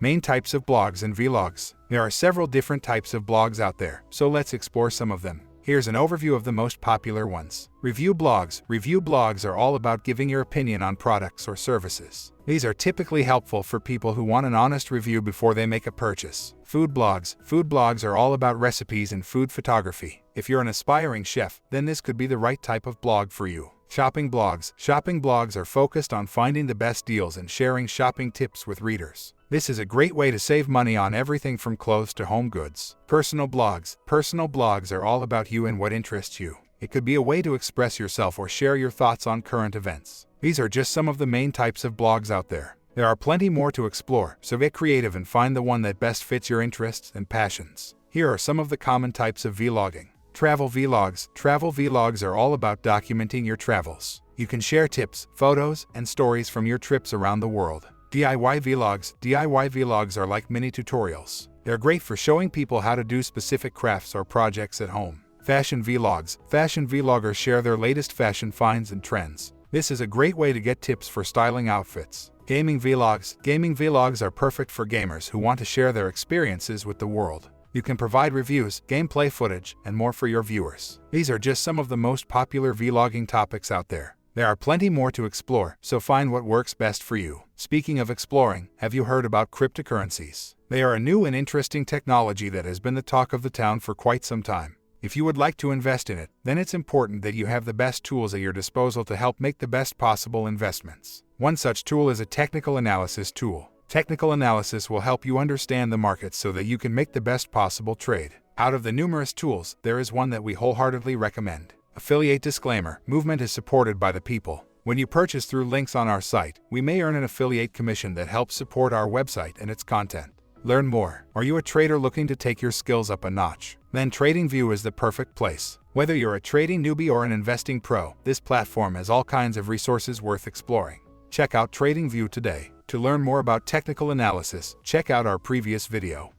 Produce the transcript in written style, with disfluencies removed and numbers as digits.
Main types of blogs and vlogs. There are several different types of blogs out there, so let's explore some of them. Here's an overview of the most popular ones. Review blogs. Review blogs are all about giving your opinion on products or services. These are typically helpful for people who want an honest review before they make a purchase. Food blogs. Food blogs are all about recipes and food photography. If you're an aspiring chef, then this could be the right type of blog for you. Shopping blogs. Shopping blogs are focused on finding the best deals and sharing shopping tips with readers. This is a great way to save money on everything from clothes to home goods. Personal blogs. Personal blogs are all about you and what interests you. It could be a way to express yourself or share your thoughts on current events. These are just some of the main types of blogs out there. There are plenty more to explore, so get creative and find the one that best fits your interests and passions. Here are some of the common types of vlogging. Travel vlogs. Travel vlogs are all about documenting your travels. You can share tips, photos, and stories from your trips around the world. DIY vlogs. DIY vlogs are like mini tutorials. They're great for showing people how to do specific crafts or projects at home. Fashion vlogs. Fashion vloggers share their latest fashion finds and trends. This is a great way to get tips for styling outfits. Gaming vlogs. Gaming vlogs are perfect for gamers who want to share their experiences with the world. You can provide reviews, gameplay footage, and more for your viewers. These are just some of the most popular vlogging topics out there. There are plenty more to explore, so find what works best for you. Speaking of exploring, have you heard about cryptocurrencies? They are a new and interesting technology that has been the talk of the town for quite some time. If you would like to invest in it, then it's important that you have the best tools at your disposal to help make the best possible investments. One such tool is a technical analysis tool. Technical analysis will help you understand the market so that you can make the best possible trade. Out of the numerous tools, there is one that we wholeheartedly recommend. Affiliate disclaimer. Moovmynt is supported by the people. When you purchase through links on our site, we may earn an affiliate commission that helps support our website and its content. Learn more. Are you a trader looking to take your skills up a notch? Then TradingView is the perfect place. Whether you're a trading newbie or an investing pro, this platform has all kinds of resources worth exploring. Check out TradingView today. To learn more about technical analysis, check out our previous video.